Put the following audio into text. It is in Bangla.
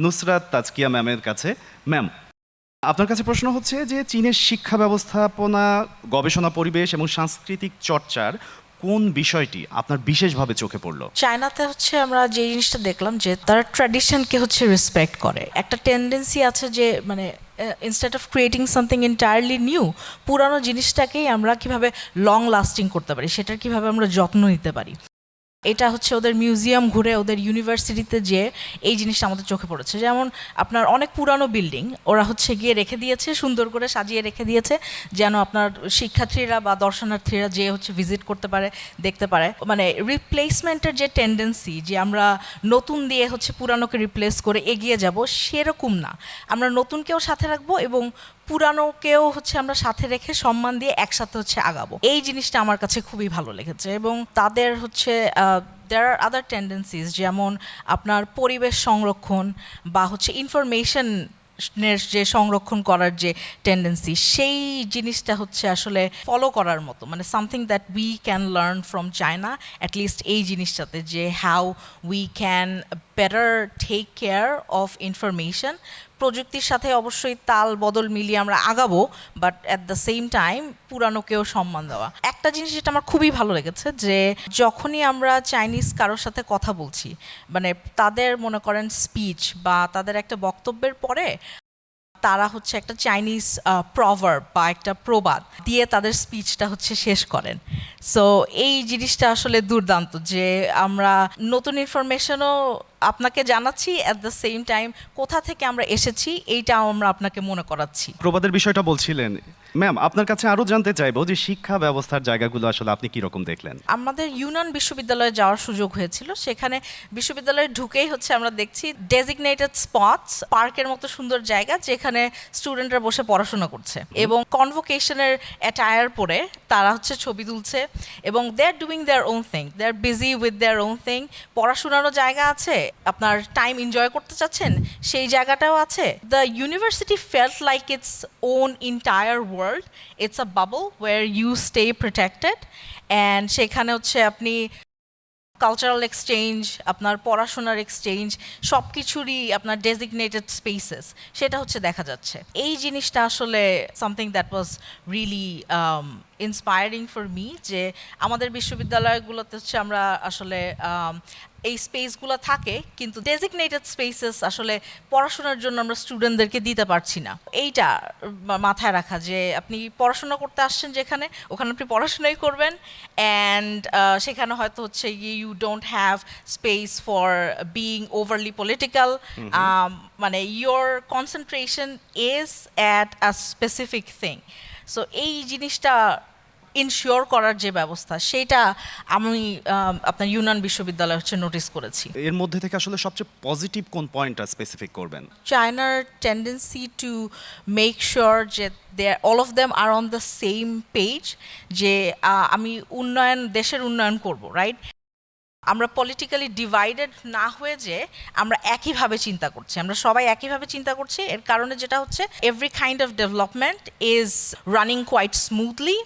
নুসরাত তাজকিয়া ম্যামের কাছে। ম্যাম, আপনার কাছে প্রশ্ন হচ্ছে যে চীনের শিক্ষা ব্যবস্থাপনা, গবেষণা পরিবেশ এবং সাংস্কৃতিক চর্চার কোন বিষয়টি আপনার বিশেষভাবে চোখে পড়ল? চায়নাতে হচ্ছে আমরা যে জিনিসটা দেখলাম যে তারা ট্র্যাডিশনকে হচ্ছে রেসপেক্ট করে। একটা টেন্ডেন্সি আছে যে মানে instead of creating something entirely new, পুরানো জিনিসটাকেই আমরা কিভাবে লং লাস্টিং করতে পারি, সেটার কিভাবে আমরা যত্ন নিতে পারি। এটা হচ্ছে ওদের মিউজিয়াম ঘুরে, ওদের ইউনিভার্সিটিতে যে এই জিনিসটা আমাদের চোখে পড়েছে। যেমন আপনার অনেক পুরানো বিল্ডিং ওরা হচ্ছে গিয়ে রেখে দিয়েছে, সুন্দর করে সাজিয়ে রেখে দিয়েছে, যেন আপনার শিক্ষার্থীরা বা দর্শনার্থীরা যে হচ্ছে ভিজিট করতে পারে, দেখতে পারে। মানে রিপ্লেসমেন্টের যে টেন্ডেন্সি, যে আমরা নতুন দিয়ে হচ্ছে পুরানোকে রিপ্লেস করে এগিয়ে যাব, সেরকম না। আমরা নতুনকেও সাথে রাখবো এবং পুরানোকেও হচ্ছে আমরা সাথে রেখে সম্মান দিয়ে একসাথে হচ্ছে আগাবো। এই জিনিসটা আমার কাছে খুবই ভালো লেগেছে। এবং তাদের হচ্ছে দেয়ার আর আদার টেন্ডেন্সিজ, যেমন আপনার পরিবেশ সংরক্ষণ বা হচ্ছে ইনফরমেশন যে সংরক্ষণ করার যে টেন্ডেন্সি, সেই জিনিসটা হচ্ছে আসলে ফলো করার মতো। মানে something that we can learn from China, at least এই জিনিসটাতে, যে how we can better take care of information. প্রযুক্তির সাথে অবশ্যই তাল বদল মিলিয়ে আমরা আগাবো, but at the same time পুরানোকেও সম্মান দেওয়া। একটা জিনিস যেটা আমার খুবই ভালো লেগেছে, যে যখনই আমরা চাইনিজ কারোর সাথে কথা বলছি, মানে তাদের মনে করেন স্পিচ বা তাদের একটা বক্তব্যের পরে তারা হচ্ছে একটা চাইনিজ প্রভার্ব বা একটা প্রবাদ দিয়ে তাদের স্পিচটা হচ্ছে শেষ করেন। সো এই জিনিসটা আসলে দুর্দান্ত, যে আমরা নতুন ইনফরমেশনও আপনাকে জানাচ্ছি, অ্যাট দ্য সেম টাইম কোথা থেকে আমরা এসেছি এইটাও আমরা আপনাকে মনে করাচ্ছি। প্রবাদের বিষয়টা বলছিলেন ম্যাম, আপনার কাছে আরও জানতে চাইবো যে শিক্ষা ব্যবস্থার জায়গাগুলো আসলে আপনি কীরকম দেখলেন? আমাদের ইউনান বিশ্ববিদ্যালয়ে যাওয়ার সুযোগ হয়েছিল। সেখানে বিশ্ববিদ্যালয়ে ঢুকেই হচ্ছে আমরা দেখছি ডেজিগনেটেড স্পটস, পার্কের মতো সুন্দর জায়গা যেখানে স্টুডেন্টরা বসে পড়াশোনা করছে এবং কনভোকেশনের অ্যাটায়ার পরে তারা হচ্ছে ছবি তুলছে এবং they are doing their own thing, they are busy with their own thing. পড়াশোনারও জায়গা আছে, আপনার টাইম এনজয় করতে চাচ্ছেন সেই জায়গাটাও আছে। The university felt like its own entire world, it's a bubble where you stay protected. And সেখানে হচ্ছে আপনি কালচারাল এক্সচেঞ্জ, আপনার পড়াশোনার এক্সচেঞ্জ, সব কিছুরই আপনার ডেজিগনেটেড স্পেসেস, সেটা হচ্ছে দেখা যাচ্ছে। এই জিনিসটা আসলে something that was really inspiring for me, যে আমাদের বিশ্ববিদ্যালয়গুলোতে হচ্ছে আমরা আসলে এই স্পেসগুলো থাকে, কিন্তু ডেজিগনেটেড স্পেসেস আসলে পড়াশোনার জন্য আমরা স্টুডেন্টদেরকে দিতে পারছি না। এইটা মাথায় রাখা, যে আপনি পড়াশোনা করতে আসছেন যেখানে, ওখানে আপনি পড়াশোনাই করবেন। অ্যান্ড সেখানে হয়তো হচ্ছে you don't have space for being overly political. মানে your concentration is at a specific thing. So এই জিনিসটা ইনশিওর করার যে ব্যবস্থা, সেটা আমি আপনার ইউনান বিশ্ববিদ্যালয় হচ্ছে নোটিস করেছি। এর মধ্যে থেকে আসলে সবচেয়ে পজিটিভ কোন পয়েন্টটা স্পেসিফিক করবেন? চায়নার টেন্ডেন্সি টু মেক শিওর যে all of them are on the same page, যে আমি দেশের উন্নয়ন করব, রাইট? আমরা পলিটিক্যালি ডিভাইডেড না হয়ে যে আমরা একইভাবে চিন্তা করছি, আমরা সবাই একইভাবে চিন্তা করছি। এর কারণে যেটা হচ্ছে, every kind of development is running quite smoothly,